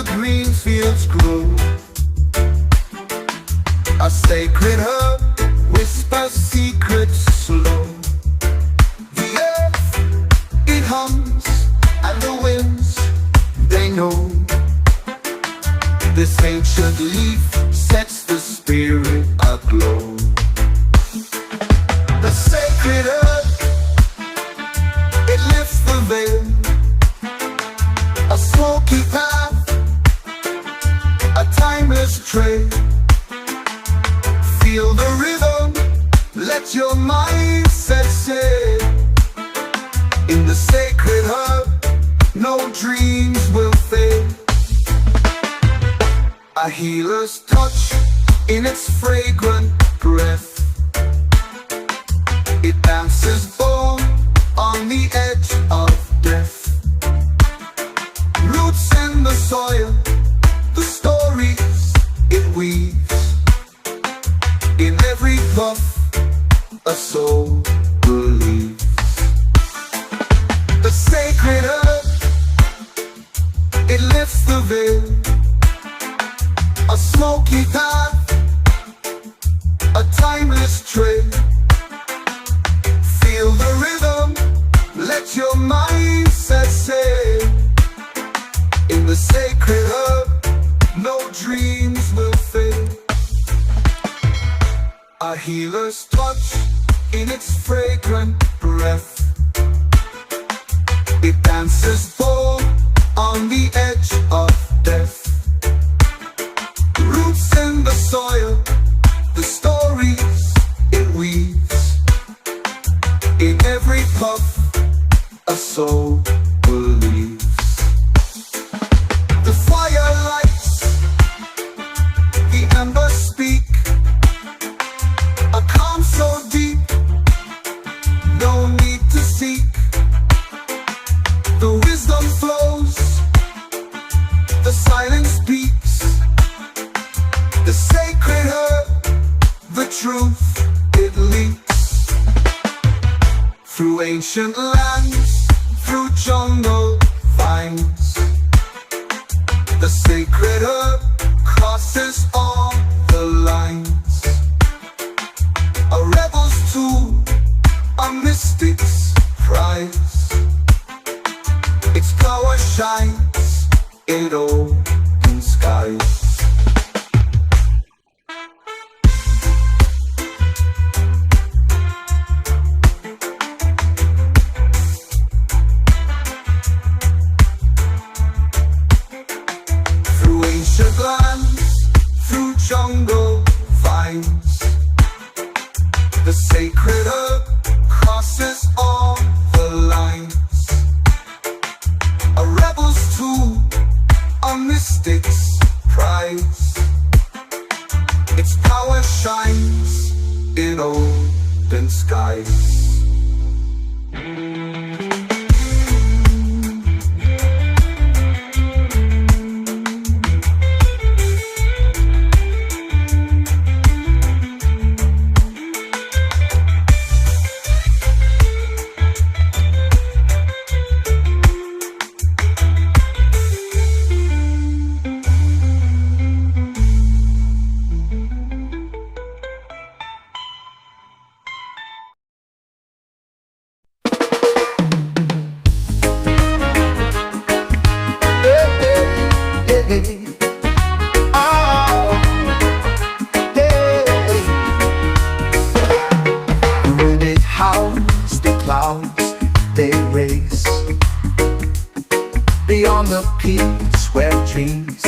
the green fields grow. A sacred herb whispers secrets slow. The earth, it hums, and the winds, they know. This ancient leaf sets the spirit aglow. The sacred herb, it lifts the veil. A smoky path, a timeless trail. Feel the rhythm, let your mindset sail. In the sacred herb, no dreams will fail. A healer's touch in its fragrant breath. It dances born on the edge of death. Roots in the soil, the stories it weaves. In every puff, a soul believes. The sacred herb, it lifts the veil. A smoky path, a timeless trail. Feel the rhythm, let your mindset sail. In the sacred herb, no dreams will fail. A healer's touch in its fragrant breath. It dances bold on the edge of death. Roots in the soil, the stories it weaves. In every puff, a soul believes. The fire lights, the embers speak. A calm so deep, no need to seek. The wisdom flows, the silence speaks. The sacred herb, the truth, it leaks. Through ancient lands, through jungle vines. The sacred herb crosses all the lines. A rebel's tool, a mystic's prize. Its power shines in open skies. Through ancient lands, through jungle vines. The sacred herb crosses all the lines. A rebel's tool, a mystic's prize. Its power shines in open skies. When it howls, the clouds, they race beyond the peaks where dreams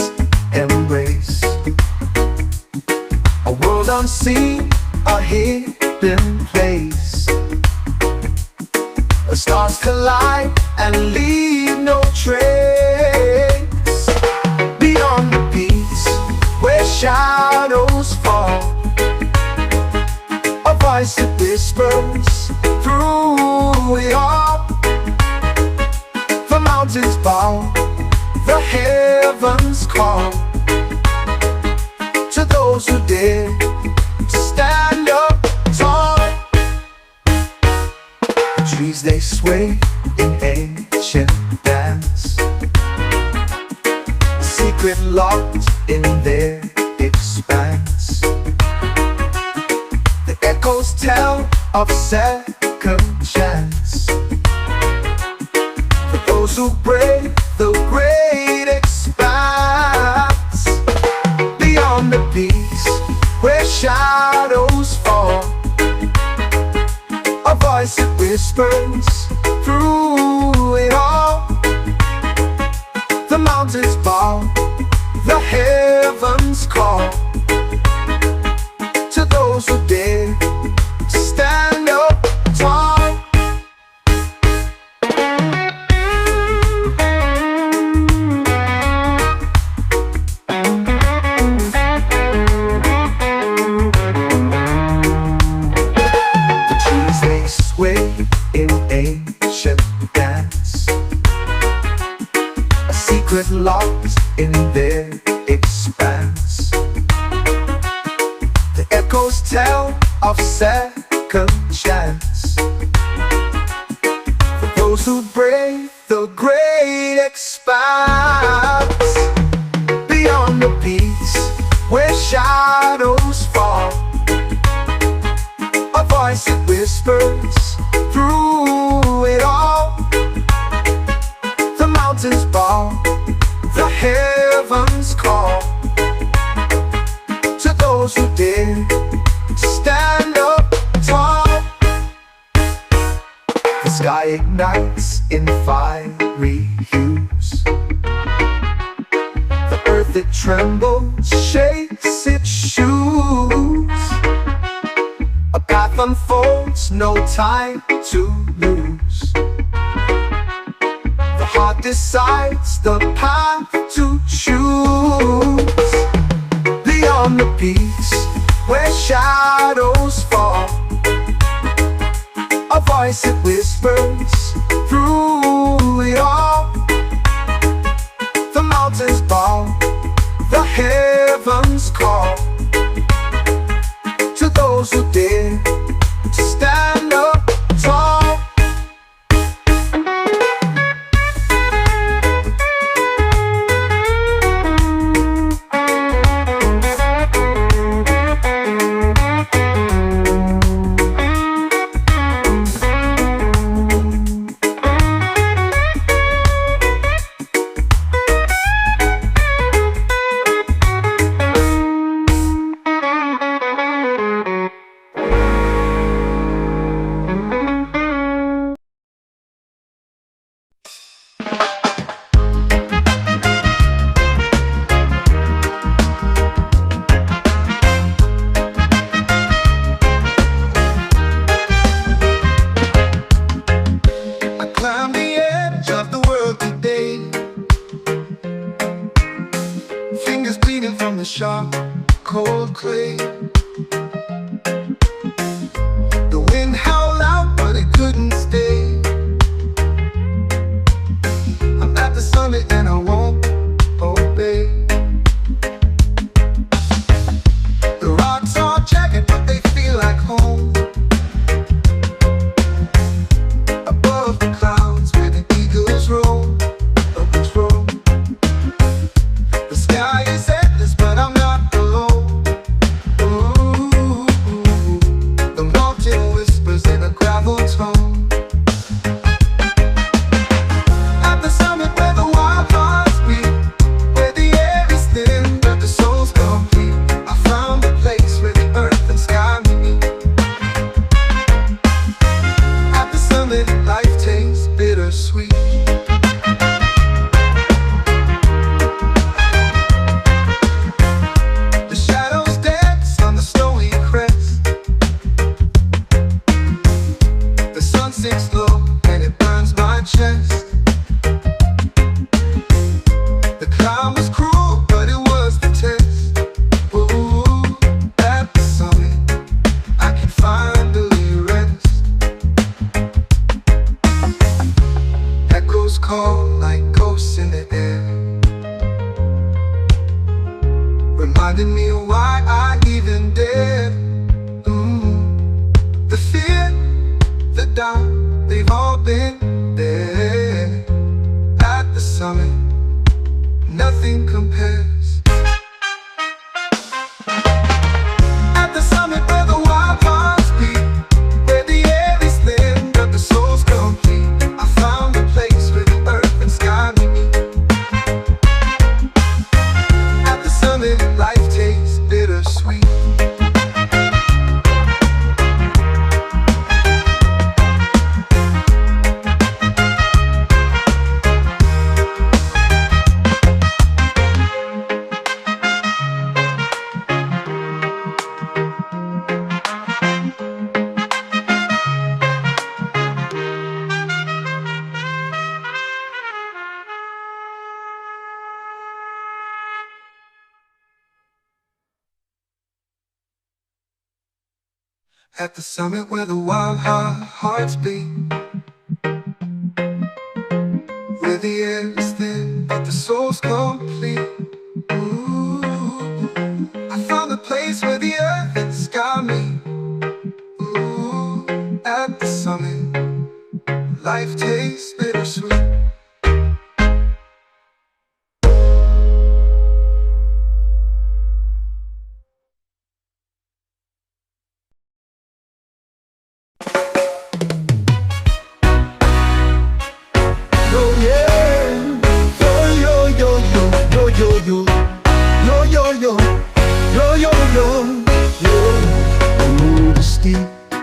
embrace. A world unseen, a hidden place. The stars collide and leave no trace. Beyond the peaks where shadows fall, a voice that whispers through it all. The mountains bow, the heavens call to those who dare to stand up tall. The trees they sway in ancient dance. The secret locked in their expanse. The echoes tell of second chance for those who brave the great expanse. Beyond the peaks where shadows fall, a voice that whispers through it all. The mountains bow, the heavens call to those who dare to stand up tall. The trees they sway in ancient dance, a secret locked in their expanse. The echoes tell of second chance for those who brave the great expanse. Beyond the peaks where shadows fall, a voice that whispers through it all. The mountains bow, the heavens call to those who dare to stand up tall. The sky ignites in fiery hues, the earth it trembles, shakes its shoes. A path unfolds, no time to lose. The heart decides the path to choose. Beyond the peaks where shadows fall, a voice that whispers through it all. The mountains bow, the heavens call to those who dare to stand up tall. At the summit where the wild hearts beat, where the air is thin but the soul's complete. Ooh, I found a place where the earth and sky meet. Ooh, at the summit, life tastes bittersweet.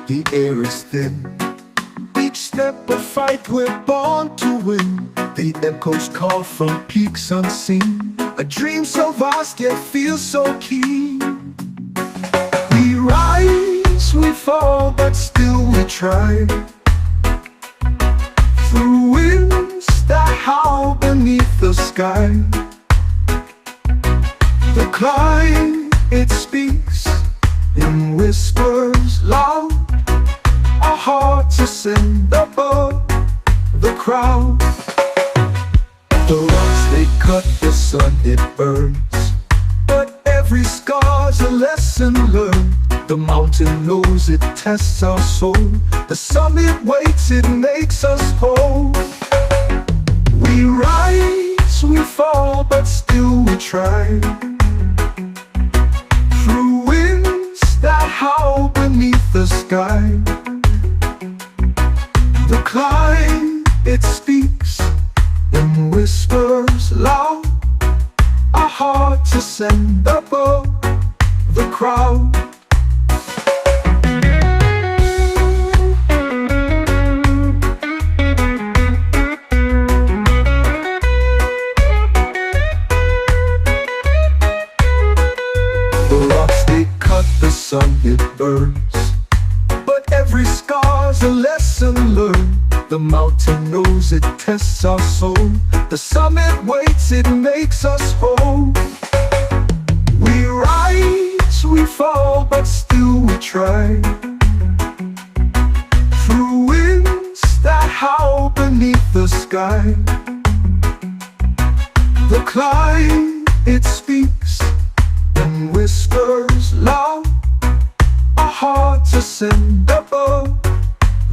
The air is thin. Each step a fight, we're born to win. The echoes call from peaks unseen. A dream so vast yet feels so keen. We rise, we fall, but still we try. Through winds that howl beneath the sky. The climb, it speaks in whispers loud. Our hearts ascend above the crowd. The rocks they cut, the sun it burns, but every scar's a lesson learned. The mountain knows it tests our soul. The summit waits, it makes us whole. We rise, we fall, but still we try. Through winds that howl beneath the sky. The climb, it speaks in whispers loud. Our hearts ascend above the crowd. The rocks they cut, the sun it burns, but every scar's a lesson learned. The mountain knows it tests our soul. The summit waits, it makes us whole. We rise, we fall, but still we try. Through winds that howl beneath the sky. The climb, it speaks in whispers loud. Our hearts ascend above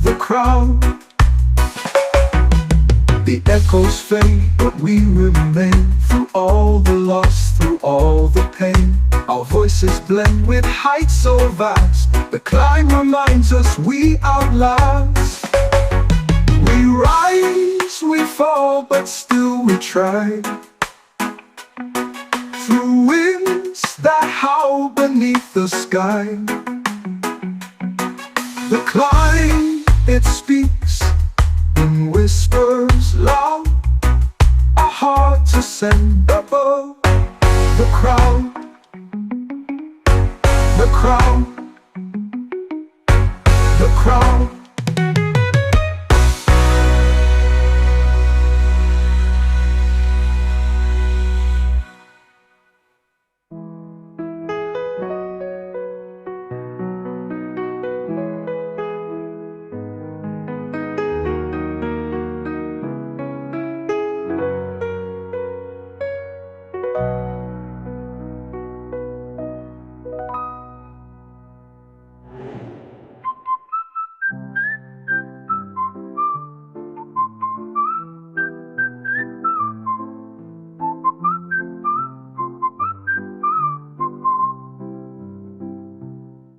the crowd. The echoes fade, but we remain. Through all the loss, through all the pain, our voices blend with heights so vast. The climb reminds us we outlast. We rise, we fall, but still we try. Through winds that howl beneath the sky. The climb, it speaks in whispers loud. Our hearts ascend above the crowd. The crowd. The crowd.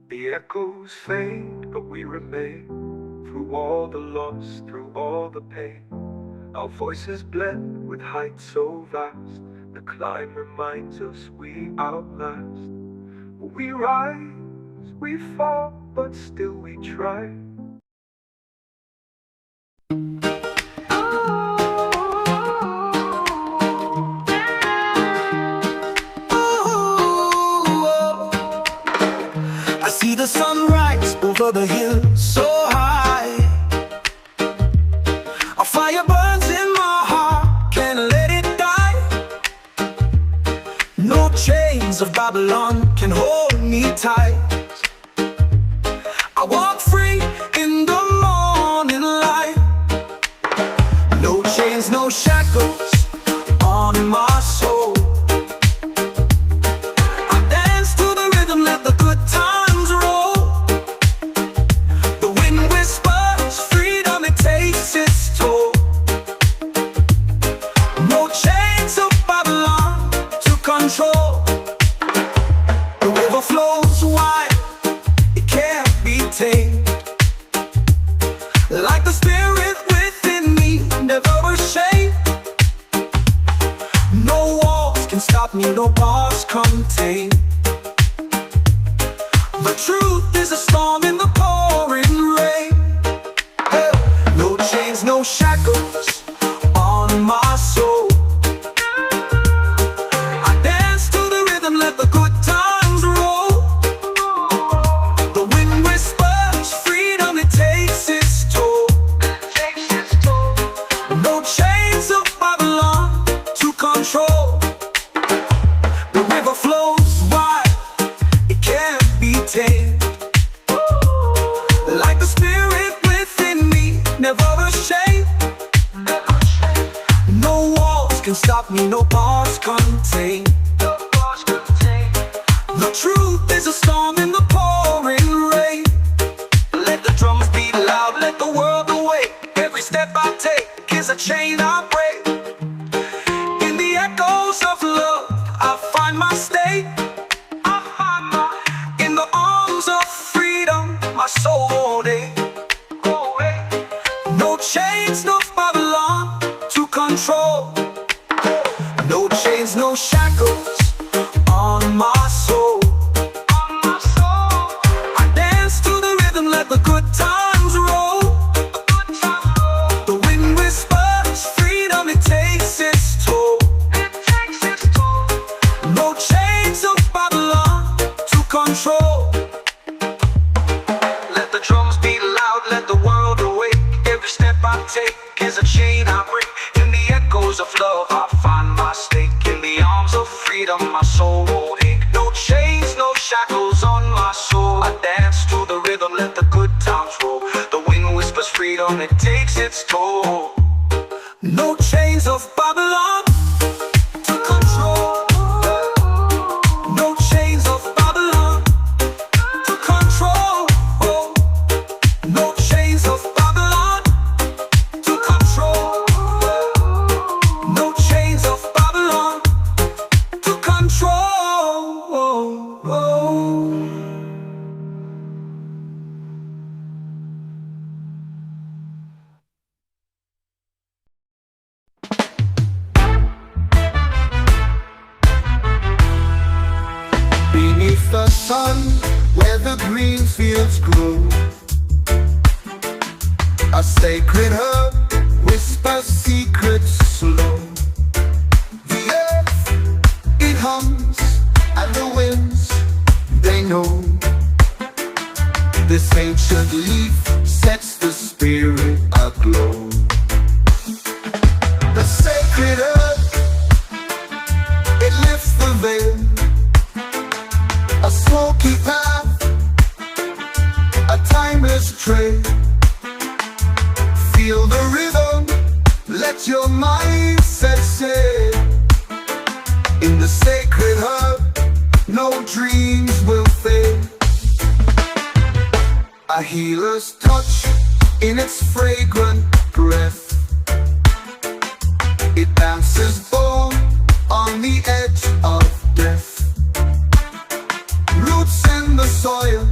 The echoes fade, but we remain. Through all the loss, through all the pain, our voices blend with heights so vast. The climb reminds us we outlast. We rise, we fall, but still we try. I see the sunrise over the hill so high. A fire burns in my heart, can't let it die. No chains of Babylon can hold me tight. I me, no bars contain. The truth is a storm in the pouring rain. Hey, no chains, no shackles on my soul. I dance to the rhythm, let the good times roll. The wind whispers freedom, it takes its toll. No chains of Babylon to control. The river flows wide, it can't be tamed. Like the spirit within me, never ashamed. No walls can stop me, no bars contain. The truth is a storm in the pouring rain. Let the drums beat loud, let the world awake. Every step I take is a chain I break. In the echoes of love, I find my state. In the arms of freedom, my soul won't ache. No chains, no Babylon to control. No chains, no shackles on my soul. I dance to the rhythm, let the good times roll. The wind whispers freedom, it takes its toll. No chains of Babylon to control. Let the drums beat loud, let the world awake. Every step I take is a chain I break. In the echoes of love, I find my stake. In the arms of freedom, my soul won't ache. No chains, no shackles on my soul. I dance to the rhythm, let the good times roll. The wind whispers freedom, it takes its toll. No chains of Babylon to control. No chains of Babylon to control. No chains of Babylon to control. No chains of Babylon to control. Beneath the sun, where the green fields grow, a sacred herb whispers secrets slow. The earth, it hums, and the winds, they know. This ancient leaf sets the spirit aglow. The sacred herb, it lifts the veil. A smoky path, a timeless trail. Feel the rhythm, let your mindset sail. In the sacred herb, no dreams will fail. A healer's touch in its fragrant breath. It dances born on the edge of death. Roots in the soil,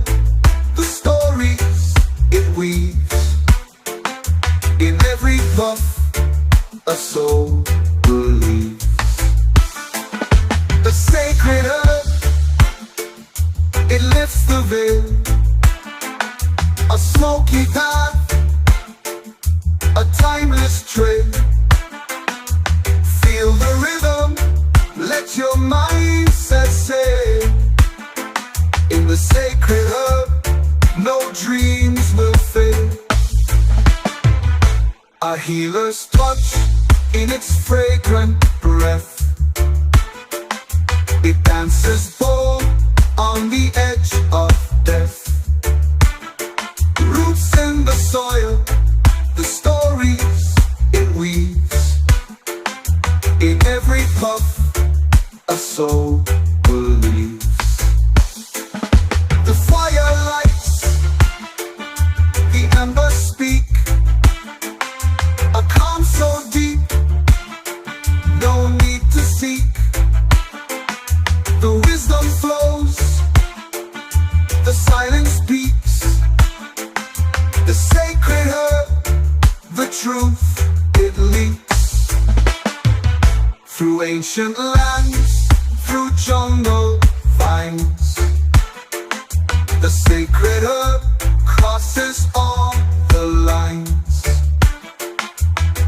the stories it weaves. In every puff, a soul believes. The sacred herb, it lifts the veil. A smoky path, a timeless trail. Feel the rhythm, let your mindset sail. In the sacred herb, no dreams will fail. A healer's touch in its fragrant breath. It dances bold on the edge of death. Roots in the soil, the stories it weaves. In every puff, a soul believes. The fire lights, the embers speak. A calm so deep, no need to seek. The wisdom flows, the silence speaks. The sacred herb, the truth, it leaks. Through ancient lands, jungle vines. The sacred herb crosses all the lines.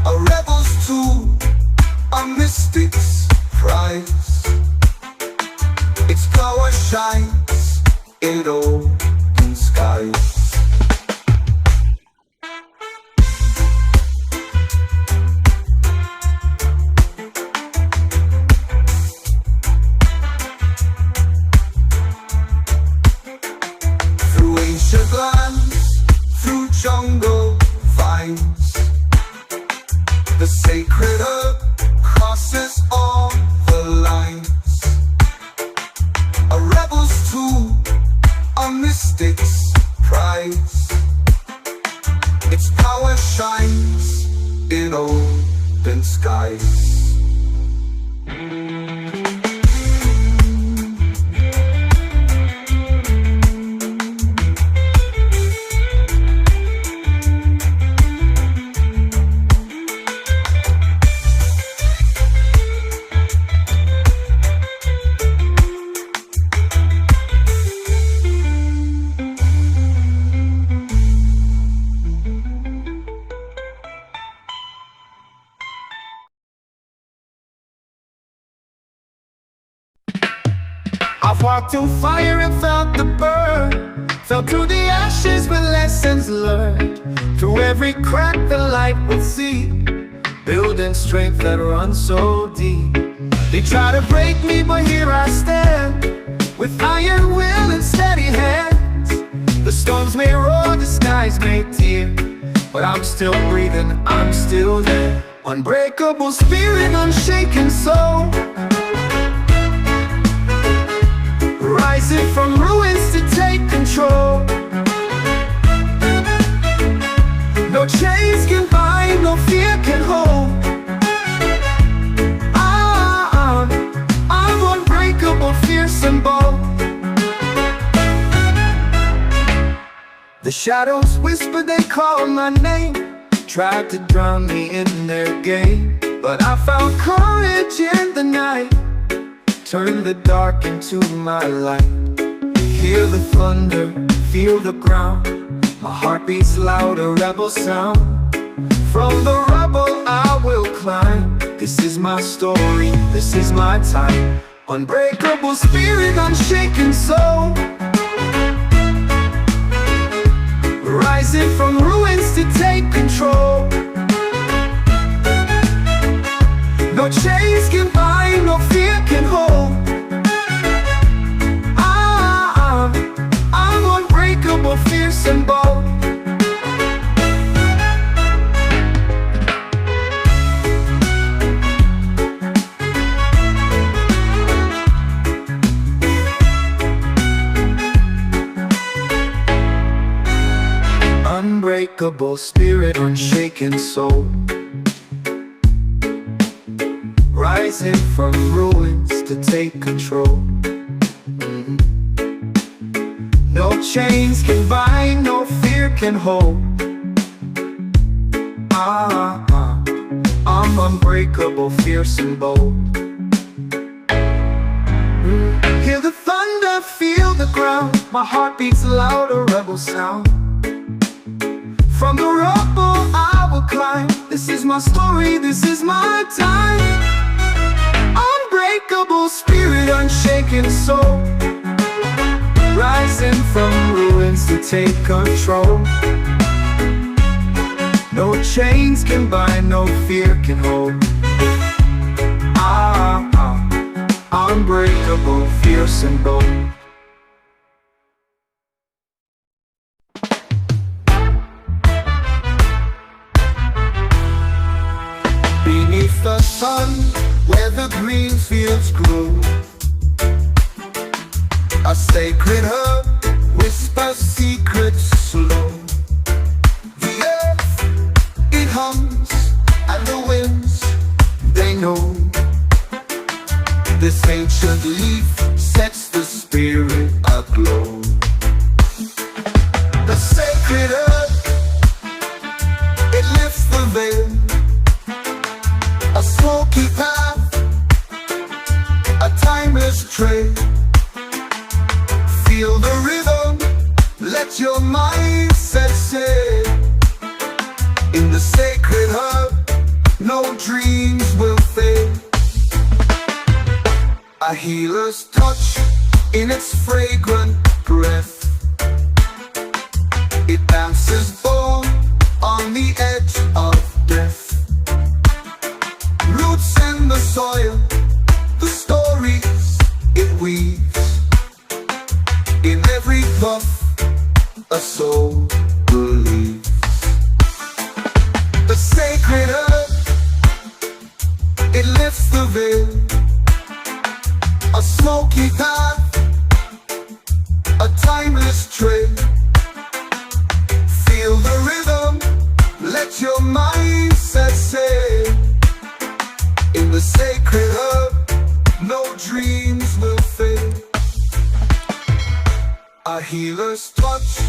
A rebel's tool, a mystic's prize. Its power shines in open skies. Through ancient lands, through jungle vines, the sacred herb crosses all the lines. A rebel's tool, a mystic's prize. Its power shines in open skies. I've walked through fire and felt the burn, fell through the ashes with lessons learned. Through every crack the light will see, building strength that runs so deep. They try to break me, but here I stand, with iron will and steady hands. The storms may roar, the skies may tear, but I'm still breathing, I'm still there. Unbreakable spirit, unshaken soul, rising from ruins to take control. No chains can bind, no fear can hold. I'm unbreakable, fierce and bold. The shadows whisper, they call my name, tried to drown me in their game, but I found courage in the night, turn the dark into my light. Hear the thunder, feel the ground, my heart beats loud, a rebel sound. From the rubble I will climb, this is my story, this is my time. Unbreakable spirit, unshaken soul, rising from ruins to take control. No chains can bind, no fear can hold. I'm unbreakable, fierce and bold. Unbreakable spirit, unshaken soul, rising from ruins to take control. No chains can bind, no fear can hold. I'm unbreakable, fierce and bold. Hear the thunder, feel the ground, my heart beats loud, a rebel sound. From the rubble I will climb, this is my story, this is my time. Unbreakable spirit, unshaken soul, rising from ruins to take control. No chains can bind, no fear can hold. Unbreakable, fierce and bold. Beneath the sun, where the green fields grow, a sacred herb whispers secrets slow. The earth, it hums, and the winds, they know. This ancient leaf sets the spirit aglow. The sacred herb, it lifts the veil, a smoky path, a timeless trail. In the sacred herb, no dreams will fade. A healer's touch in its fragrant breath. It dances born on the edge of death. Roots in the soil, the stories it weaves. In every puff, a soul believes. The sacred herb, it lifts the veil. A smoky path, a timeless trail. Feel the rhythm, let your mindset sail. In the sacred herb, no dreams will fade. A healer's touch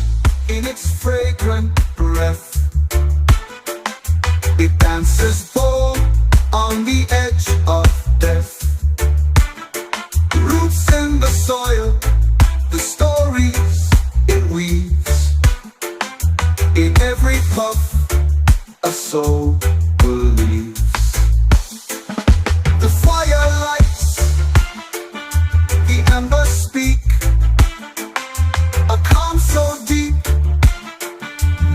in its fragrant breath. It dances bold on the edge of death. Roots in the soil, the stories it weaves. In every puff, a soul believes. The fire lights, the embers speak. A calm so deep,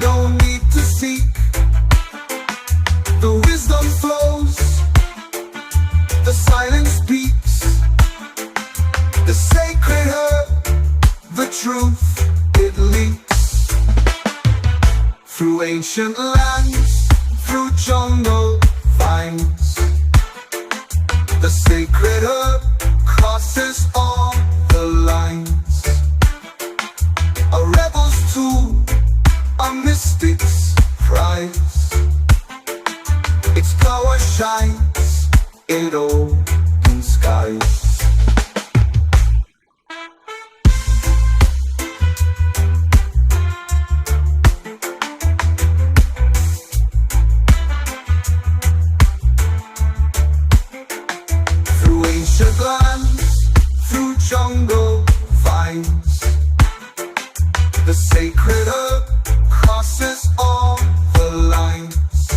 no need to seek. The wisdom flows, the silence speaks. The sacred herb, the truth, it leaks. Through ancient lands, through jungle vines. The sacred herb crosses all the lines. A rebel's tool, a mystic's prize. Its power shines in open skies. Through ancient lands, through jungle vines. The sacred herb crosses all the lines.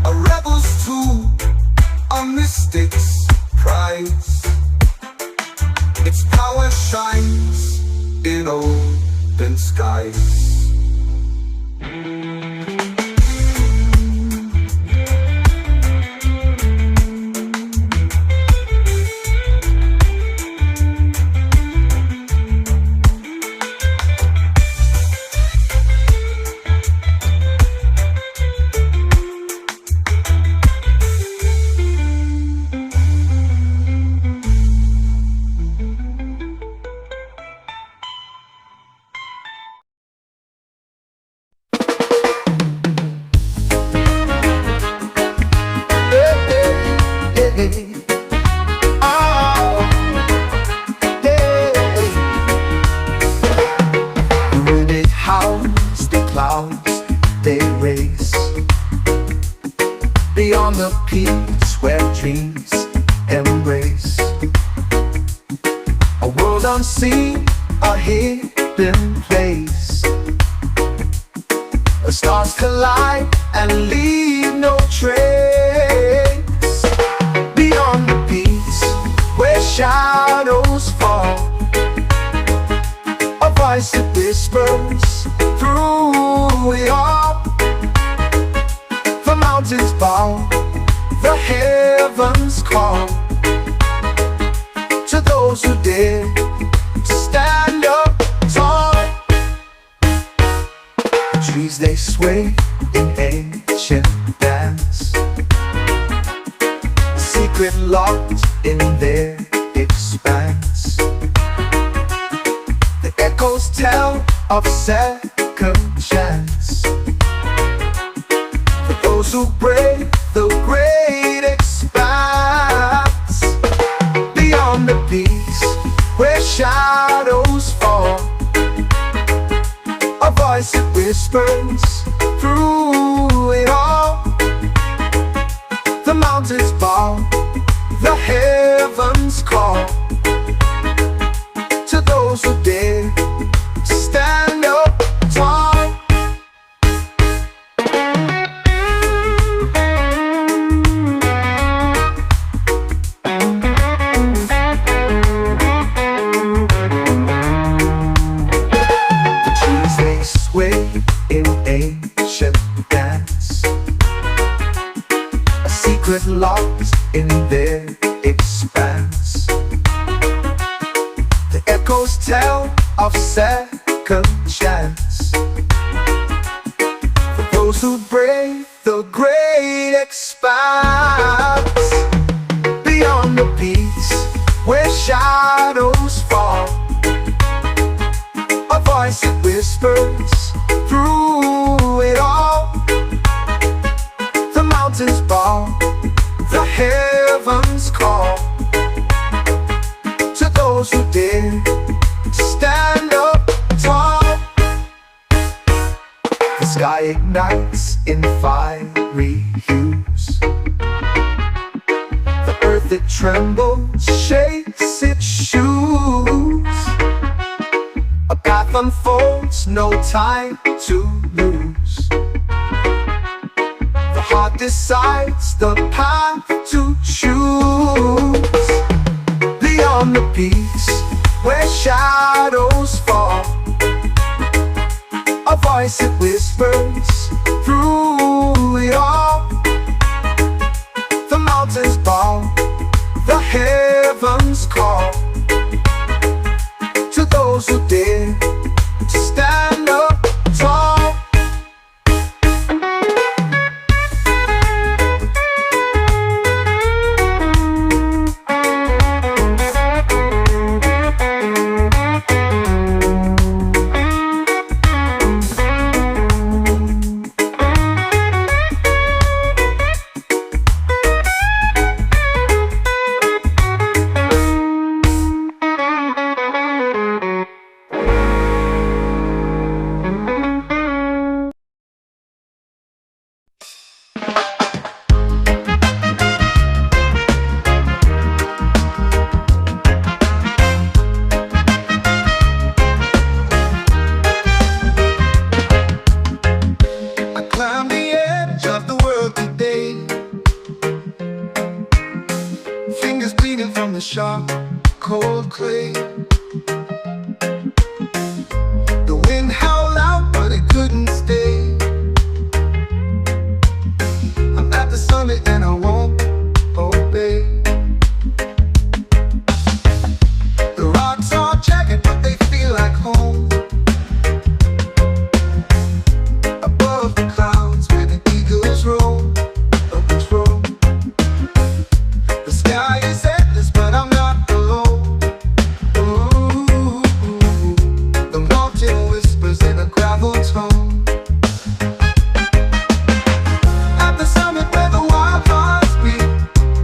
A rebel's tool, a mystic's prize. Its power shines in open skies. Beyond the peaks where dreams embrace. A world unseen, a hidden place. The stars collide and leave no trace. Beyond the peaks where shadows fall, a voice that whispers through it all. The mountains bow, the heavens call to those who dare to stand up tall. The trees they sway in ancient dance, secret locked in their expanse. The echoes tell of second chance. Those who brave the great expanse. Beyond the peaks where shadows fall, a voice that whispers through it all. The mountains bow, the heavens call to those who dare to stand up tall. secret lost in their expanse. The echoes tell of second chance for those who brave the great expanse. Beyond the peaks where shadows fall, a voice that whispers through it all. The mountains bow, the heavens call to those who dare to stand up tall. The sky ignites in fiery hues. The earth it trembles, shakes its shoes. A path unfolds, no time to lose. The heart decides the path to choose. Beyond the peaks where shadows fall, a voice that whispers through it all. The mountains bow, the heavens call to those who dare to stand up tall. Sharp, cold clay. The wind howled out, but it couldn't stay. I'm at the summit and I won't obey. The rocks are jagged, but they feel like home. Above the clouds where the eagles roam. The sky is endless, but I'm not alone. Ooh, the mountain whispers in a gravel tone. At the summit where the wild hearts beat,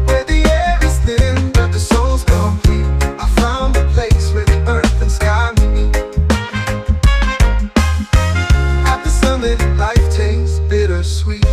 where the air is thin but the soul's complete, I found a place where the earth and sky meet. At the summit, life tastes bittersweet.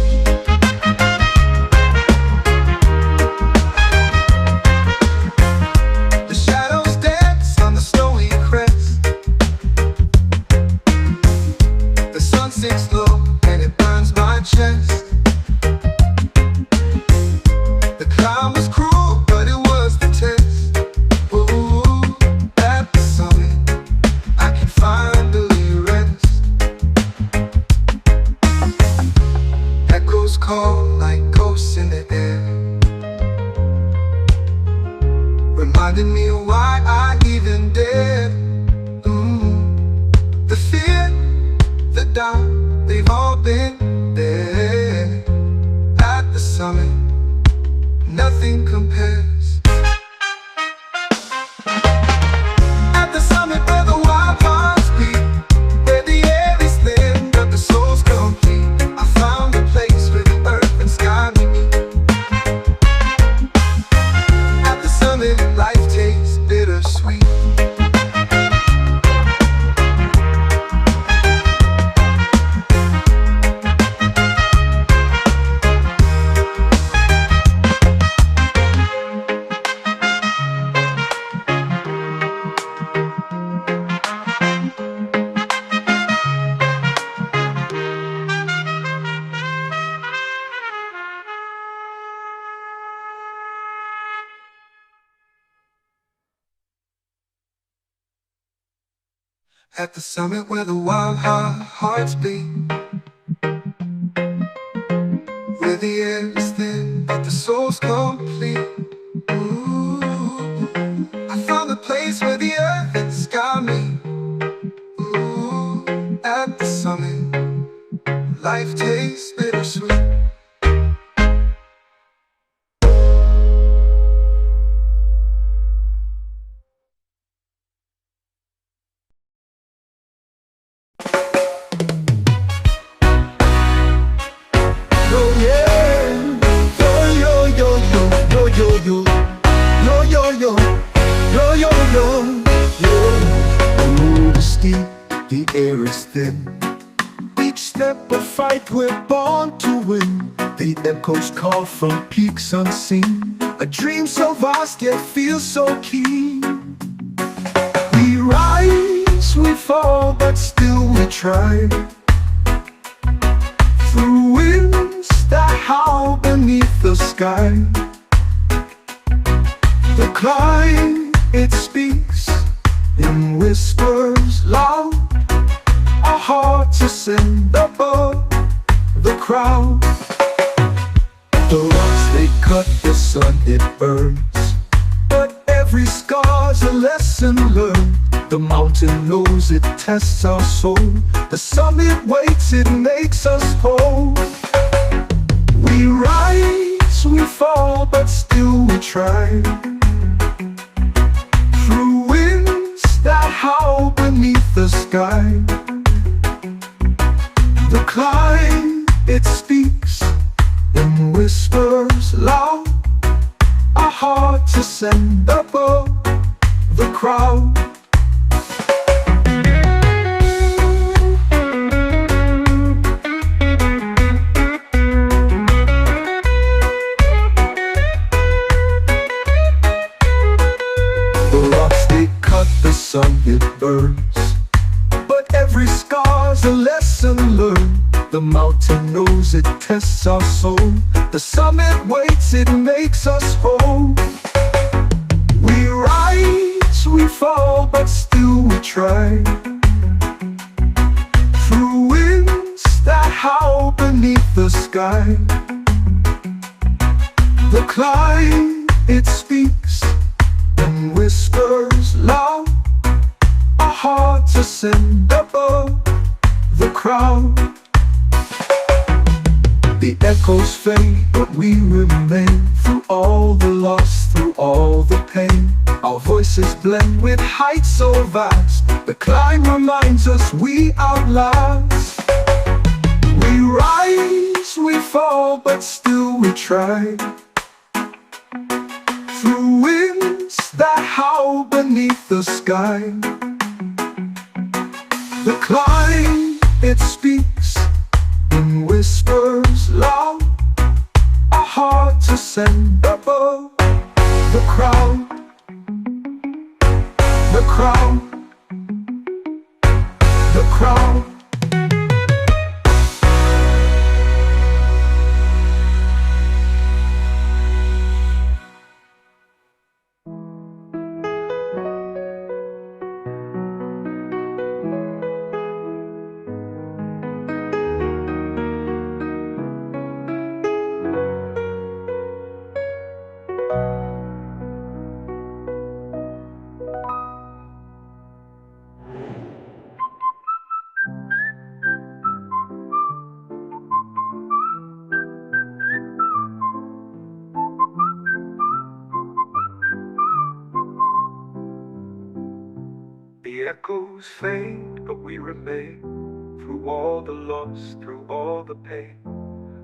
Call like ghosts in the air, reminding me of why I even dared. The fear, the doubt, they've all been there. At the summit, nothing compares. At the summit where the wild hearts beat, where the air is thin but the soul's complete, I found a place where the earth and sky meet. At the summit, life tastes bittersweet. At the summit where the wild hearts beat, where the air is thin but the soul's complete. Ooh, I found a place where the earth and sky meet. Ooh, at the summit, life tastes bittersweet. The air is thin. Each step a fight, we're born to win. The echoes call from peaks unseen. A dream so vast yet feels so keen. We rise, we fall, but still we try. Through winds that howl beneath the sky. The climb, it speaks in whispers loud. Our hearts ascend above the crowd. The rocks they cut, the sun it burns, but every scar's a lesson learned. The mountain knows it tests our soul. The summit waits, it makes us whole. We rise, we fall, but still we try. Through winds that howl beneath the sky. The climb, it speaks in whispers loud. Our hearts ascend above the crowd. The rocks they cut, the sun it burns, but every scar's a lesson learned. The mountain knows it tests our soul. The summit waits, it makes us whole. We rise, we fall, but still we try. Through winds that howl beneath the sky. The climb, it speaks in whispers loud. Our hearts ascend above the crowd. The echoes fade, but we remain. Through all the loss, through all the pain, our voices blend with heights so vast. The climb reminds us we outlast. We rise, we fall, but still we try. Through winds that howl beneath the sky. The climb, it speaks in whispers loud. Our hearts ascend above the crowd. The crowd. The crowd. The echoes fade, but we remain. Through all the loss, through all the pain,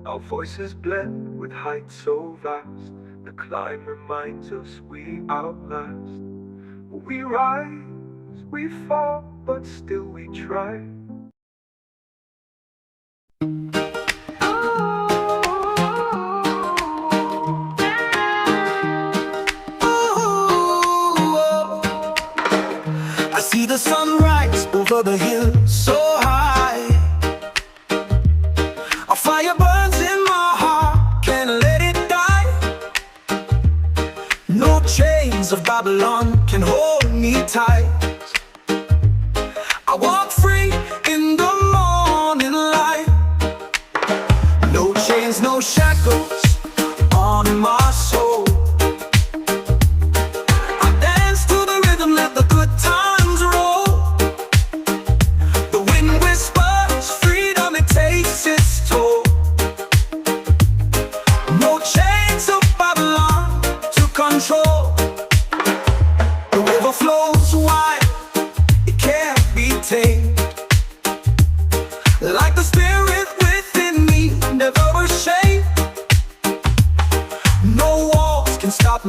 our voices blend with heights so vast. The climb reminds us we outlast. We rise, we fall, but still we try. I see the sunrise over the hill so high. A fire burns in my heart, can't let it die. No chains of Babylon can hold me tight. I walk free in the morning light. No chains, no shackles on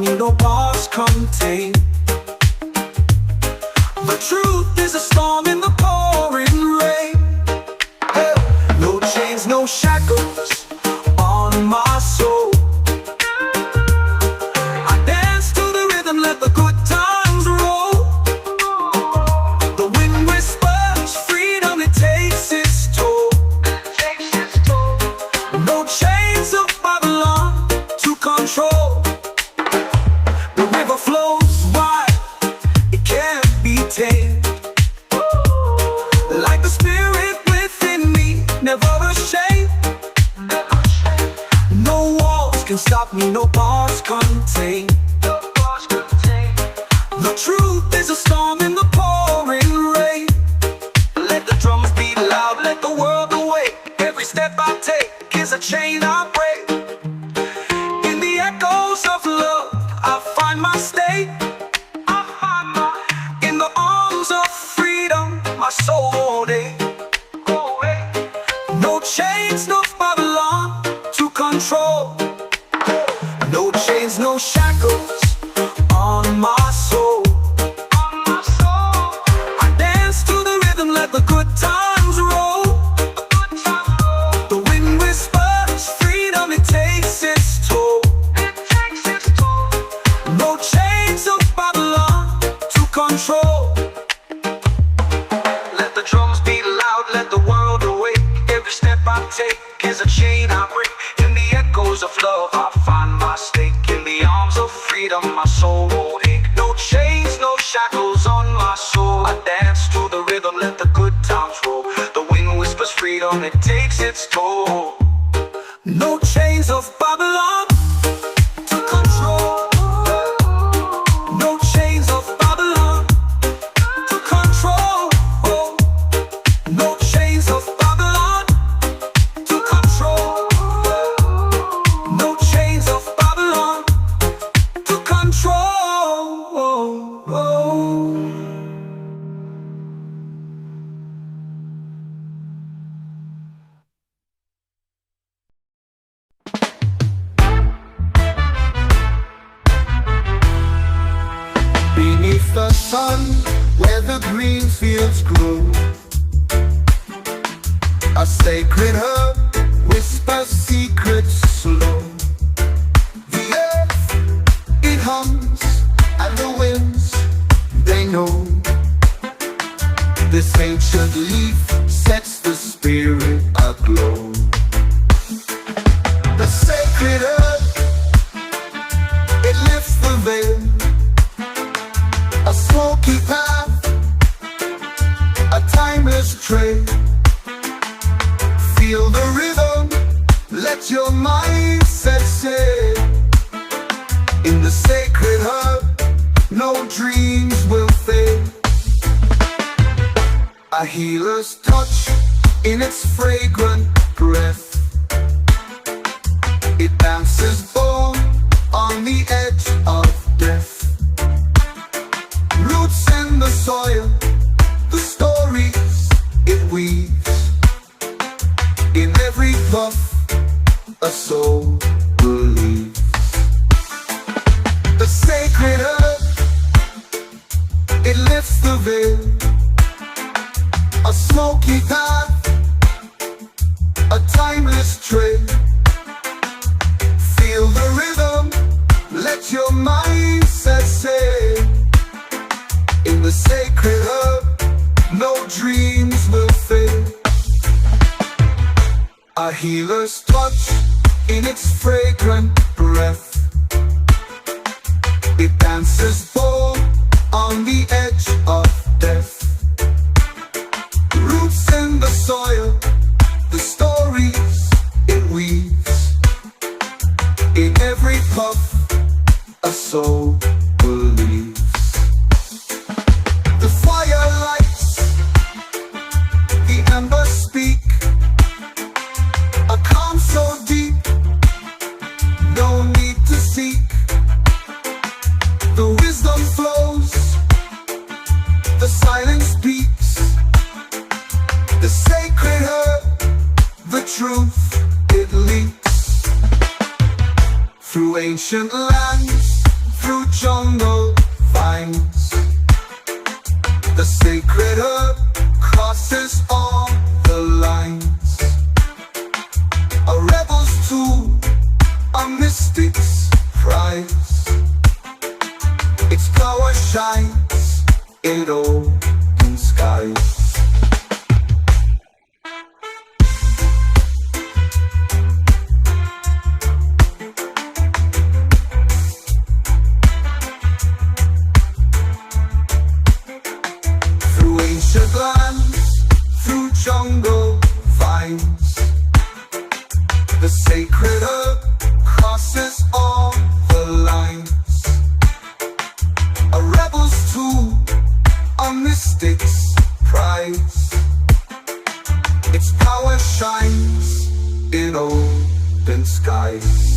me, no bars contain. The truth is a storm in the pouring rain. Hey, no chains, no shackles on my soul. I dance to the rhythm, let the good times roll. The wind whispers freedom, it takes its toll. No chains of Babylon to control. The river flows wide, it can't be tamed. Like the spirit within me, never ashamed. No walls can stop me, no bars contain. The truth is a storm in the pouring rain. Let the drums beat loud, let the world awake. Every step I take is a chain I break. In the echoes of love, I find my state. In the arms of freedom, my soul won't ache. No chains, no Babylon to control. No chains, no shackles on my soul. I dance to the rhythm, let the good times roll. The wind whispers freedom, it takes its toll. No chains of Babylon to control. Let the drums beat loud, let the world awake. Every step I take is a chain I break. In the echoes of love, I find my stake. In the arms of freedom, my soul won't ache. No chains, no shackles on my soul. I dance to the rhythm, let the good times roll. The wind whispers freedom, it takes its toll. No chains of Babylon to control. No chains of Babylon to control. No chains of Babylon to control. No chains of Babylon to control. Beneath the sun, where the green fields grow, a sacred herb whispers secrets slow. The earth, it hums, and the winds, they know. This ancient leaf sets the spirit aglow. The sacred herb, it lifts the veil. A smoky path, a timeless trail. Feel the rhythm, let your mindset sail. In the sacred herb, no dreams will fade. A healer's touch in its fragrant breath. It dances born on the edge of death. Roots in the soil, the stories it weaves. In every puff, a soul believes. The sacred herb, it lifts the veil. A smoky path, a timeless trail. Feel the rhythm, let your mindset sail. In the sacred herb, no dreams will fade. A healer's touch in its fragrant breath. It dances bold on the edge of death. Roots in the soil, the stories it weaves. In every puff, a soul believes. The fire lights, the embers speak. A calm so deep, no need to seek. The wisdom flows, the silence speaks. The sacred herb, the truth, it leaks. Through ancient lands, jungle vines. The sacred herb crosses all the lines. A rebel's tool, a mystic's prize. Its power shines in open skies. Through ancient lands, through jungle vines, the sacred herb crosses all the lines. A rebel's tool, a mystic's prize. Its power shines in open skies.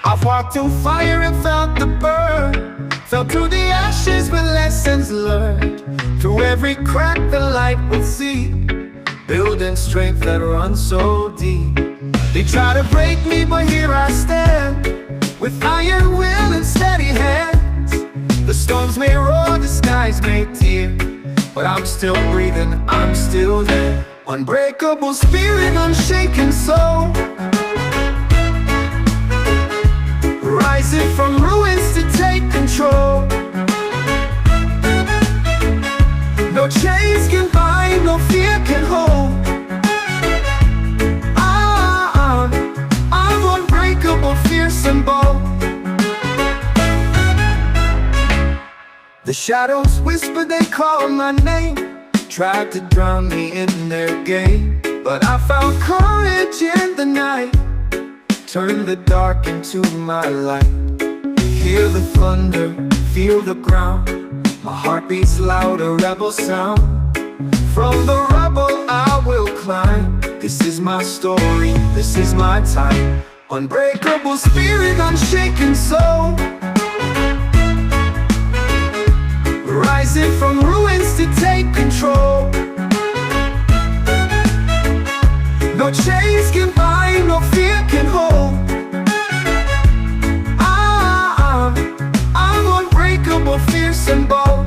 I've walked through fire and felt the burn, felt through the ashes with lessons learned. Through every crack the light will see, building strength that runs so deep. They try to break me, but here I stand, with iron will and steady hands. The storms may roar, the skies may tear, but I'm still breathing, I'm still there. Unbreakable spirit, unshaken soul, rising from ruins to take control. No chains can bind, no fear can hold. I'm unbreakable, fierce and bold. The shadows whisper, they call my name, tried to drown me in their game, but I found courage in the night, turn the dark into my light. Hear the thunder, feel the ground, my heart beats loud, a rebel sound. From the rubble I will climb. This is my story, this is my time. Unbreakable spirit, unshaken soul, rising from ruins to take control. No chains can bind, no fear can hold. I'm unbreakable, fierce and bold.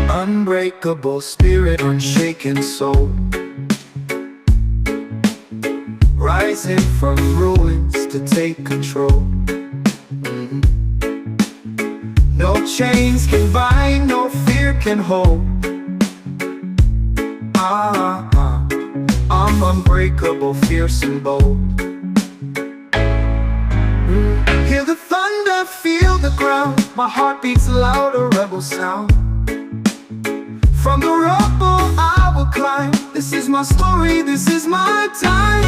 Unbreakable spirit, unshaken soul, rising from ruins to take control. No chains can bind, no fear can hold. I'm unbreakable, fierce and bold. Hear the thunder, feel the ground, my heart beats loud, a rebel sound. From the rubble I will climb. This is my story, this is my time.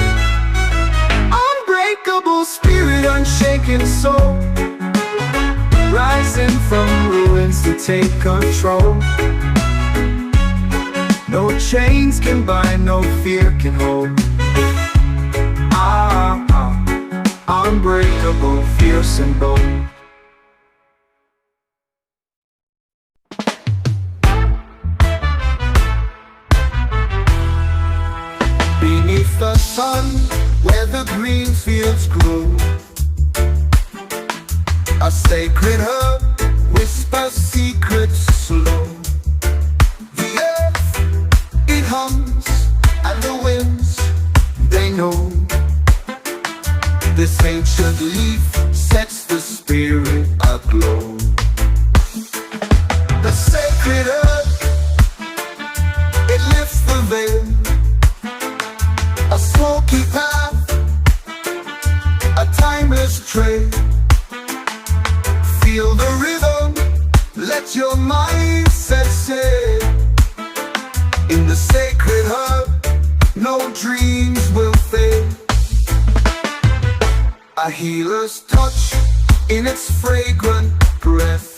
Unbreakable spirit, unshaken soul, rising from ruins to take control. No chains can bind, no fear can hold. Unbreakable, fierce and bold. Beneath the sun, where the green fields grow, a sacred herb whispers secrets slow. The earth, it hums, and the winds, they know. This ancient leaf sets the spirit aglow. The sacred herb, it lifts the veil, a smoky path, a timeless trade. Feel the rhythm, let your mindset say. In the sacred herb, no dreams will fade. A healer's touch in its fragrant breath.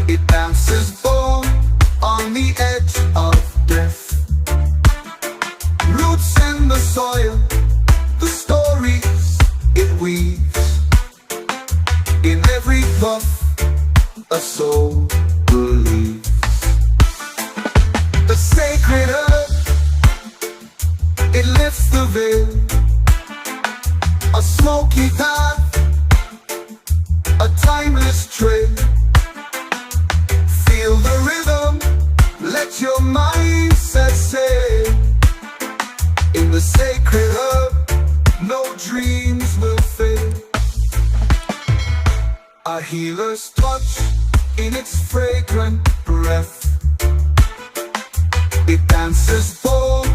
It dances born on the edge of death. Roots in the soil, the stories it weaves. In every puff, a soul believes. The sacred earth, it lifts the veil. A smoky path, a timeless trail. Feel the rhythm, let your mindset say. In the sacred herb, no dreams will fade. A healer's touch in its fragrant breath. It dances bold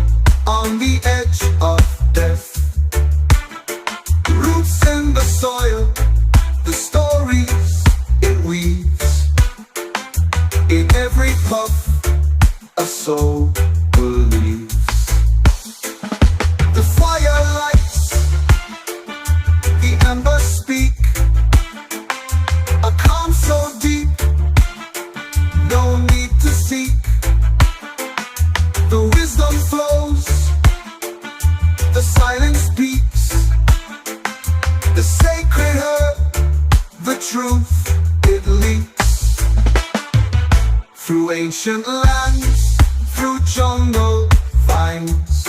on the edge of death. Roots in the soil, the stories it weaves. In every puff, a soul believes. The fire lights, the embers speak. A calm so deep, no need to seek. The wisdom flows, the silence speaks. The sacred herb, the truth it leaks. Through ancient lands, through jungle vines.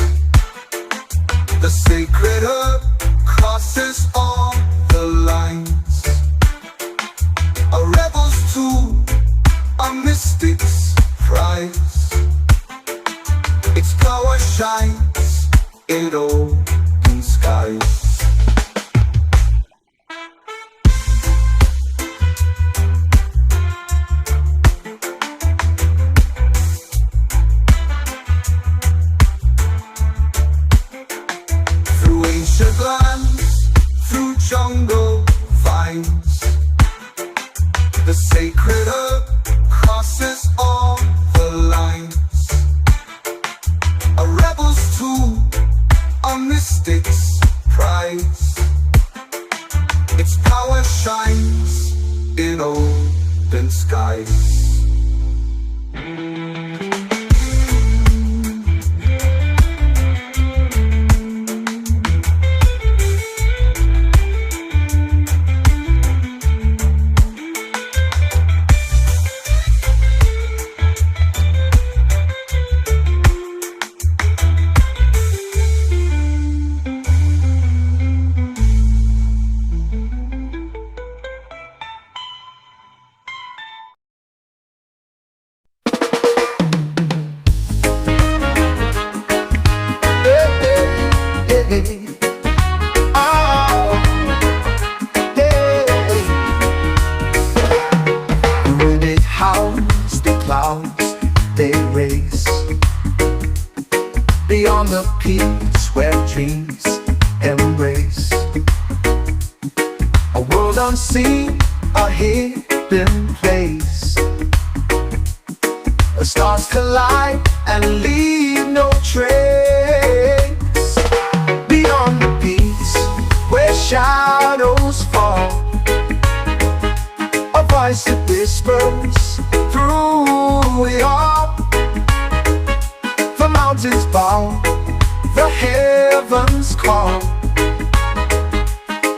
The sacred herb crosses all the lines. A rebel's tool, a mystic's prize. Its power shines in open skies. Through ancient lands, through jungle vines. The sacred herb crosses all the lines. A rebel's tool, a mystic's prize. Its power shines in open skies. Beyond the peaks where dreams embrace. A world unseen, a hidden place. The stars collide and leave no trace. Beyond the peaks where shadows fall, a voice that whispers through it all. The mountains bow, the heavens call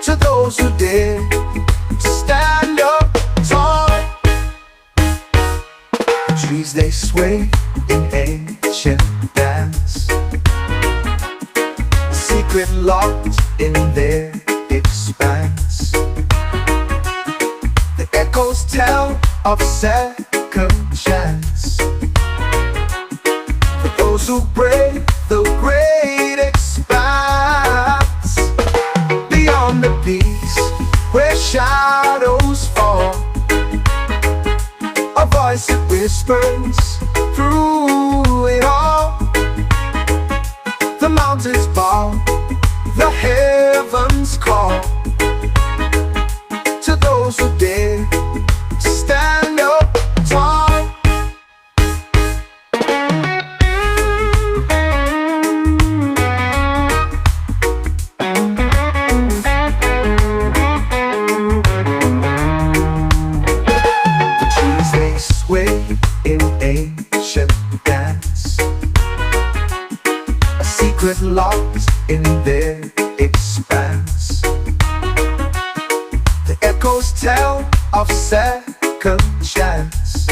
to those who dare to stand up tall. The trees they sway in ancient dance, secret locked in their expanse. The echoes tell of second chance. Those who brave the great expanse. Beyond the peaks where shadows fall, a voice that whispers through it all. The mountains bow, the heavens call secret lost in their expanse. The echoes tell of second chance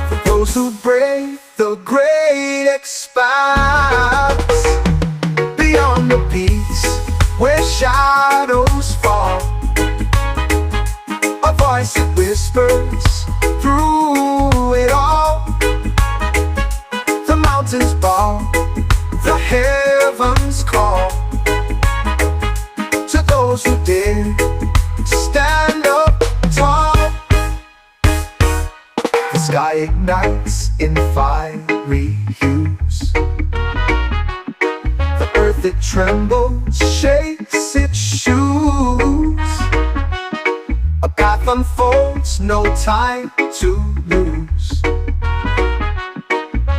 for those who brave the great expanse. Beyond the peaks where shadows fall, a voice that whispers through it all. The mountains bow, the heavens call to those who dare to stand up tall. The sky ignites in fiery hues. The earth it trembles, shakes its shoes. A path unfolds, no time to lose.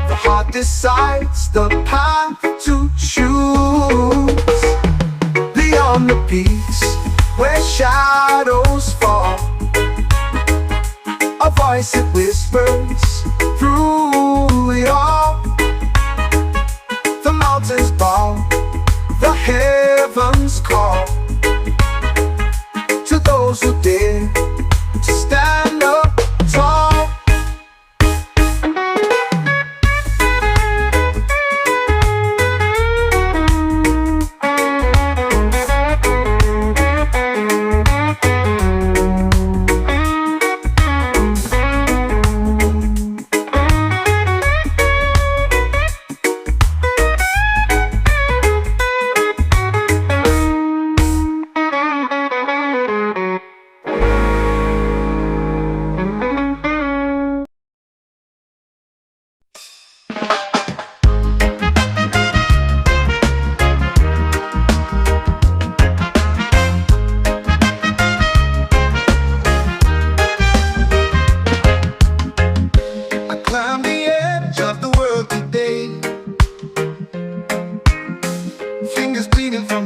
The heart decides the path to choose. Beyond the peaks where shadows fall, a voice that whispers through it all. The mountains bow, the heavens call to those who dare to stand up tall.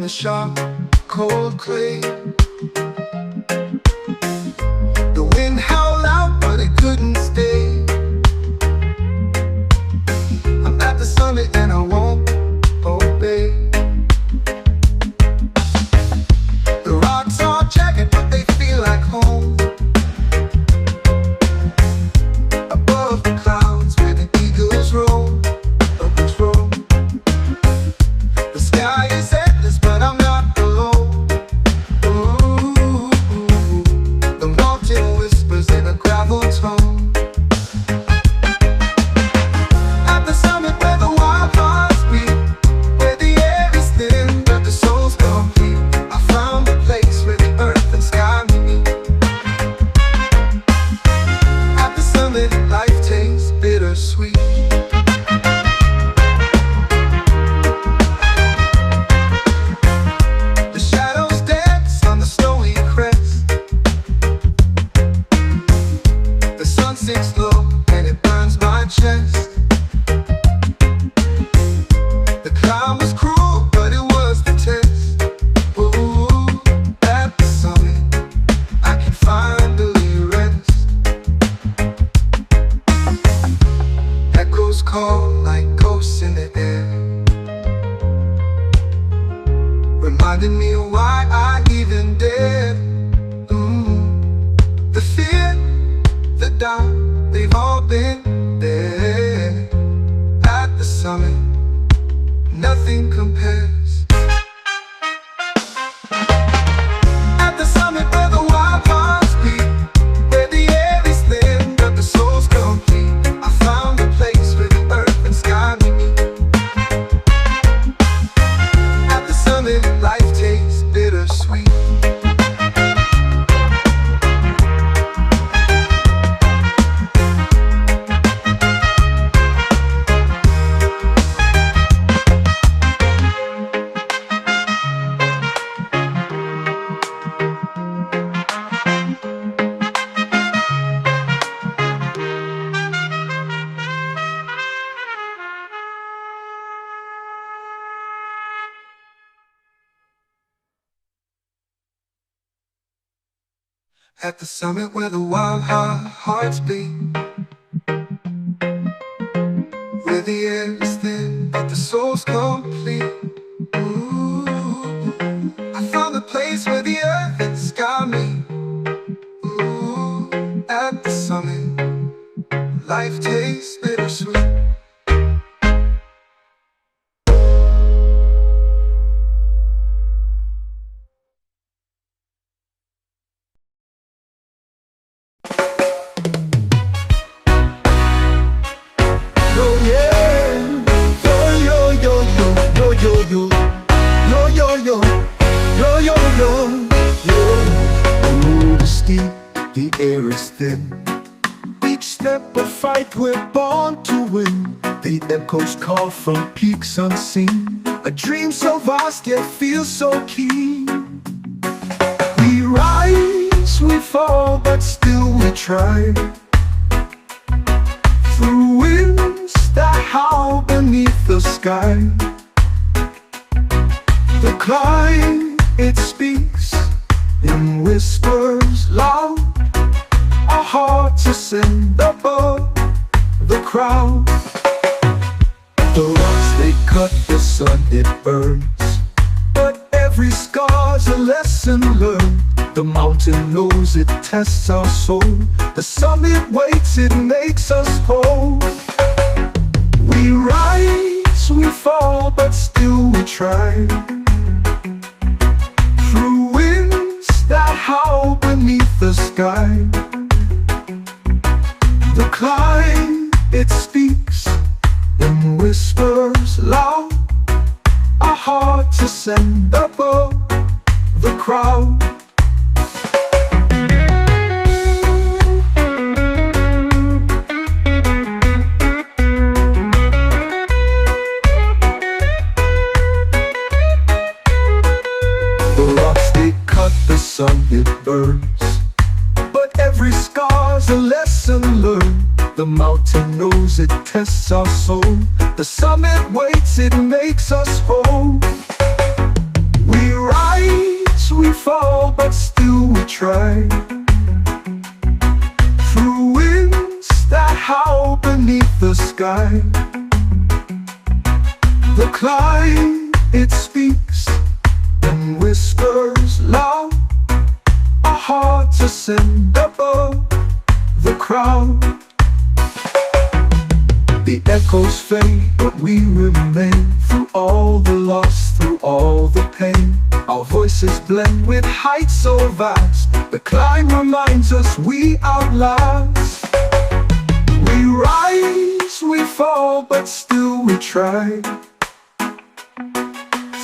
Sharp, cold clay. The wind howled out, but it couldn't stay. I'm at the summit and I won't obey. The rocks are jagged, but they feel like home. Above the clouds where the eagles roam, roam. The sky is endless, but I'm not alone. Ooh, the mountain whispers in a gravel tone. At the summit where the wild hearts beat, where the air is thin but the soul's complete, I found a place where the earth and sky meet. At the summit life tastes bittersweet. Sinks low and it burns my chest. The climb was cruel, but it was the test. Ooh, at the summit I can finally rest. Echoes call like ghosts in the air, reminding me of why I even dared. The fear, the doubt, they've all been there. At the summit, nothing compares. At the summit where the wild hearts beat, where the air is thin but the soul's complete, I found a place where the earth and sky meet. At the summit, life tastes bittersweet. At the summit where the wild hearts beat, where the air is thin the soul's complete. Ooh, I found a place where the earth got me. Ooh, at the summit, life tastes bittersweet. The air is thin. Each step a fight, we're born to win. The echoes call from peaks unseen. A dream so vast yet feels so keen. We rise, we fall, but still we try. Through winds that howl beneath the sky. The climb, it speaks in whispers loud. Our hearts ascend above the crowd. The rocks they cut, the sun it burns, but every scar's a lesson learned. The mountain knows it tests our soul. The summit waits, it makes us whole. We rise, we fall, but still we try. Through winds that howl beneath the sky. The climb, it speaks in whispers loud. Our hearts ascend above the crowd. The rocks they cut, the sun it burns, but every scar's a lesson learned. The mountain knows it tests our soul. The summit waits, it makes us whole. We rise, we fall, but still we try. Through winds that howl beneath the sky. The climb, it speaks in whispers loud. Our hearts ascend above the crowd. The echoes fade, but we remain. Through all the loss, through all the pain, our voices blend with heights so vast. The climb reminds us we outlast. We rise, we fall, but still we try.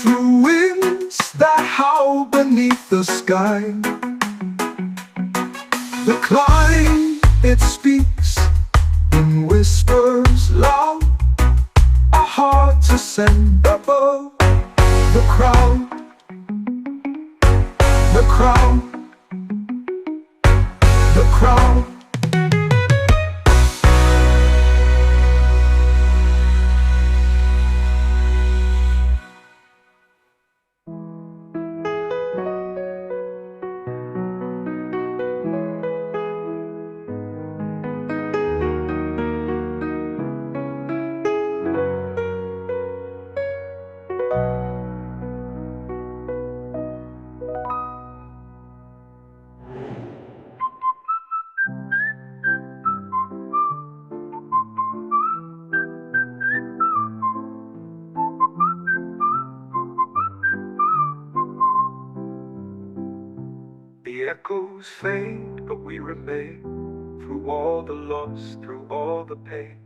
Through winds that howl beneath the sky. The climb, it speaks in whispers loud. Our hearts ascend above the crowd. The crowd. The crowd. The echoes fade, but we remain. Through all the loss, through all the pain,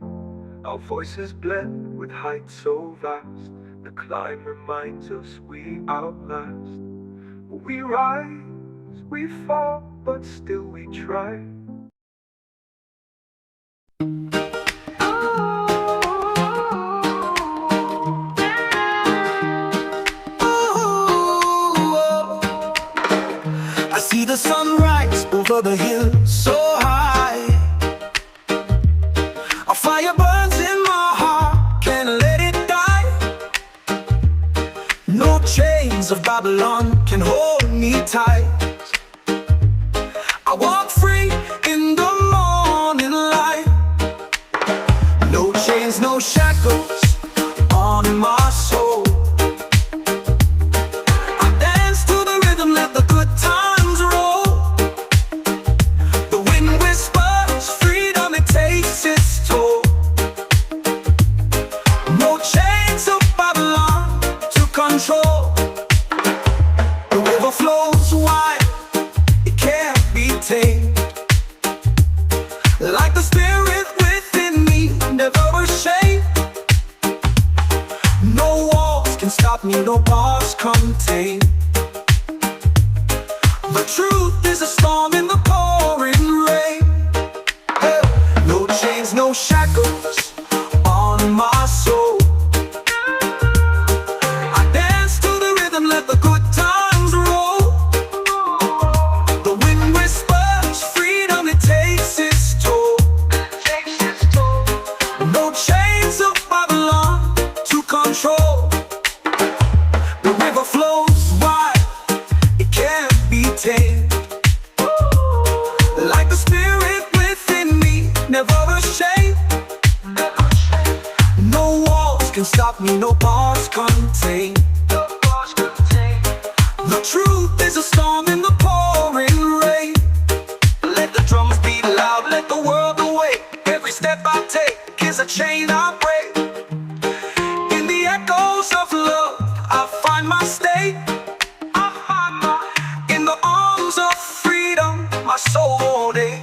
our voices blend with heights so vast. The climb reminds us we outlast. We rise, we fall, but still we try. I see the sunrise over the hill so high. A fire burns in my heart, can't let it die. No chains of Babylon can hold me tight. I walk free in the morning light. No chains, no shackles on on my soul. I dance to the rhythm, let the good times roll. The wind whispers freedom, it takes its toll. No chains of Babylon to control. The river flows wide, it can't be tamed. Like the spirit within me, never ashamed. No walls can stop me, no bars contain. The truth is a storm in the pouring rain. Hey, no chains, no shackles on my soul. I dance to the rhythm, let the good times roll. The wind whispers freedom, it takes its toll. No chains of Babylon to control. The river flows wide, it can't be tamed. Like the spirit within me, never ashamed. No walls can stop me, no bars contain. The truth is a storm in the pouring rain. Let the drums beat loud, let the world awake. Every step I take is a chain I break. In the echoes of love, I find my state. In the arms of freedom, my soul won't ache.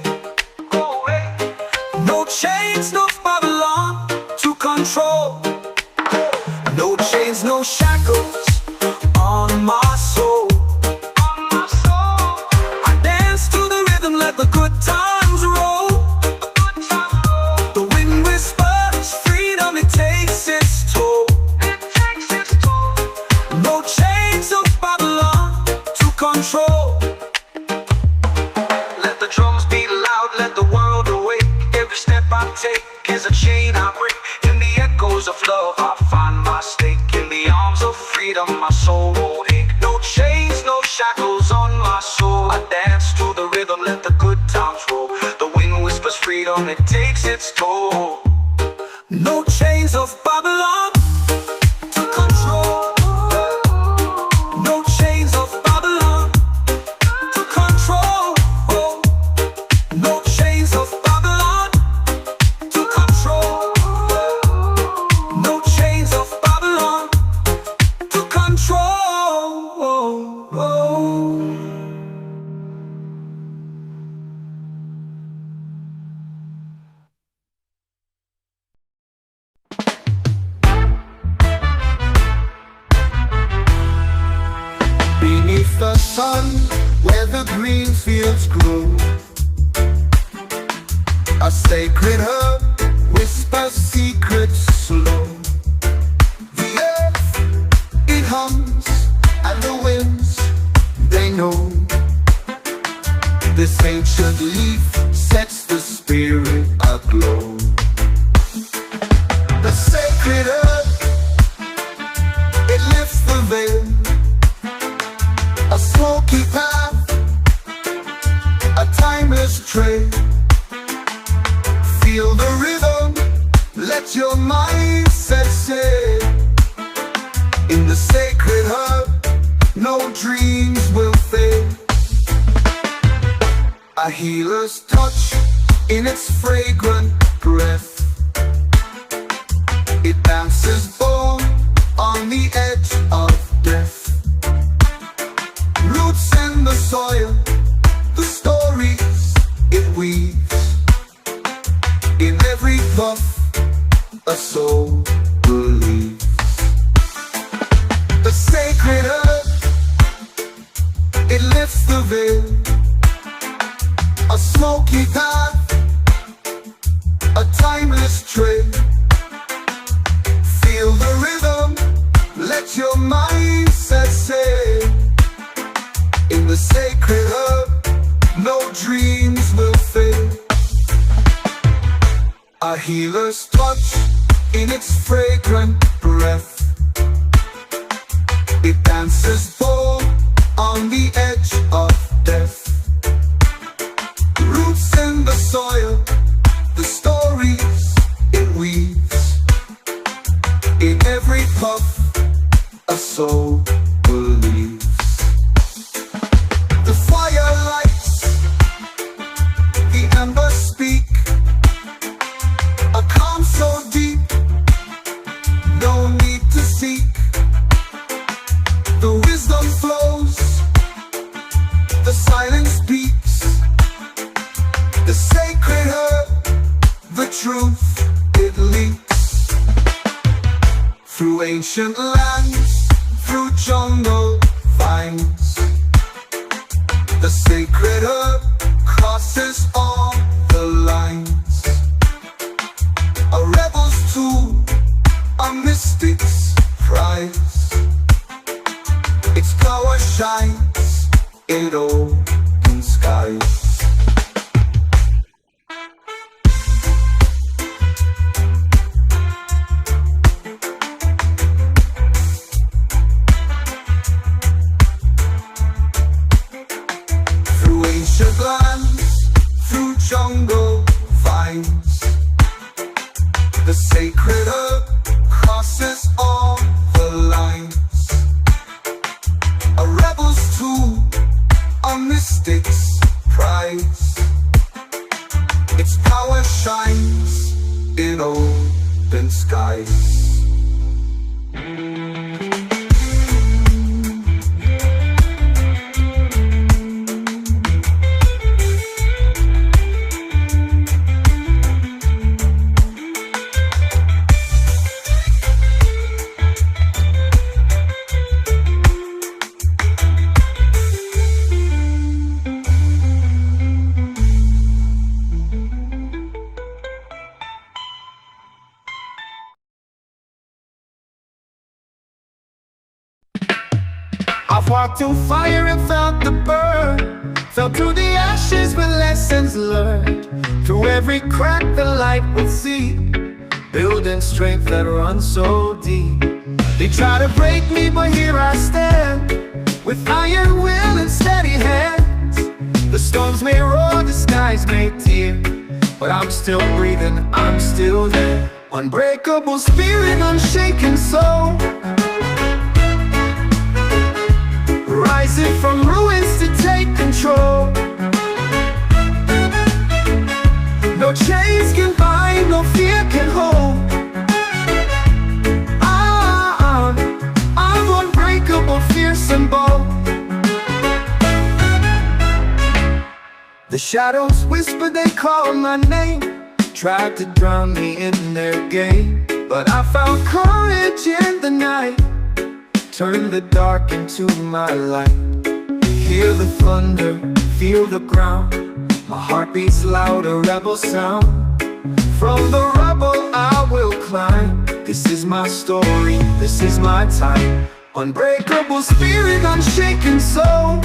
No chains, no Babylon to control. No chains, no shackles on my soul. I dance to the rhythm, let the good times roll. The wind whispers freedom, it takes its toll. No chains of Babylon to control. Let the drums beat loud, let the world awake. Every step I take is a chain I break. In the echoes of love, I find my stake. In the arms of freedom, my soul won't ache. No chains, no shackles on my soul. I dance to the rhythm, let the good times roll. The wind whispers freedom, it takes its toll. No chains of Babylon to control. No chains of Babylon to control. No chains of Babylon to control. No chains of Babylon to control. Beneath the sun, where the green fields grow, a sacred herb whispers secrets slow. The earth, it hums, and the winds, they know. This ancient leaf sets the spirit aglow. The sacred herb, it lifts the veil. A smoky path, a timeless trail. Feel the rhythm, let your mindset sail. In the sacred herb, no dreams will fail. A healer's touch in its fragrant breath. It dances born on the edge of death. Roots in the soil, the stories it weaves. In every puff, a soul believes. The sacred herb, it lifts the veil. A smoky path, a timeless trail. Feel the rhythm, let your mindset sail. In the sacred herb, no dreams will fail. A healer's touch in its fragrant breath. It dances bold on the edge of death. Roots in the soil, the stories it weaves. In every every puff a soul believes. The fire lights, the embers speak, a calm so deep, no need to seek. The wisdom flows, the silence beats, the sacred herb, the truth, it leaks. Through ancient lands, through jungle vines, the sacred herb crosses all the lines. A rebel's tool, a mystic's prize. Its power shines in open skies. Through ancient lands, through jungle vines, the sacred herb crosses all the lines. A rebel's tool, a mystic's prize. Its power shines in open skies. I've walked through fire and felt the burn, felt through the ashes with lessons learned. Through every crack the light would see, building strength that runs so deep. They try to break me, but here I stand, with iron will and steady hands. The storms may roar, the skies may tear, but I'm still breathing, I'm still there. Unbreakable spirit, unshaken soul, rising from ruins to take control. No chains can bind, no fear can hold. I'm unbreakable, fierce and bold. The shadows whisper, they call my name, tried to drown me in their game, but I found courage in the night, turn the dark into my light. Hear the thunder, feel the ground, my heart beats loud, a rebel sound. From the rubble I will climb, this is my story, this is my time. Unbreakable spirit, unshaken soul,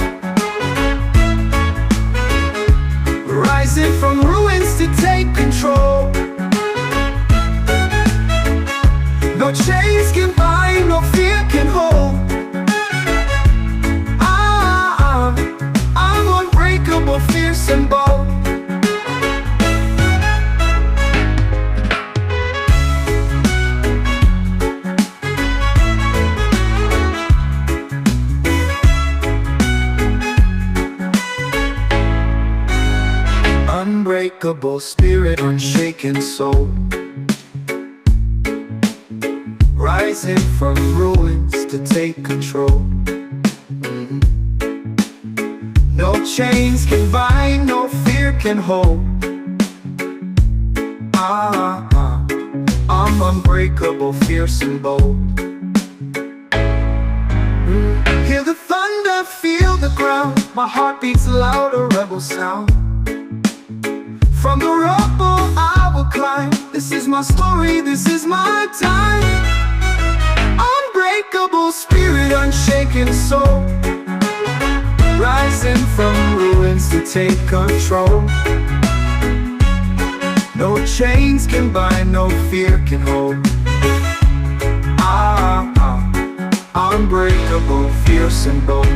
rising from ruins to take control. No chains can bind, no fear can hold. I'm unbreakable, fierce and bold. Unbreakable spirit, unshaken soul, rising from ruins to take control. No chains can bind, no fear can hold. I'm unbreakable, fierce and bold. Hear the thunder, feel the ground, my heart beats loud, a rebel sound. From the rubble I will climb, this is my story, this is my time. Unbreakable spirit, unshaken soul, rising from ruins to take control. No chains can bind, no fear can hold. Unbreakable, fierce and bold.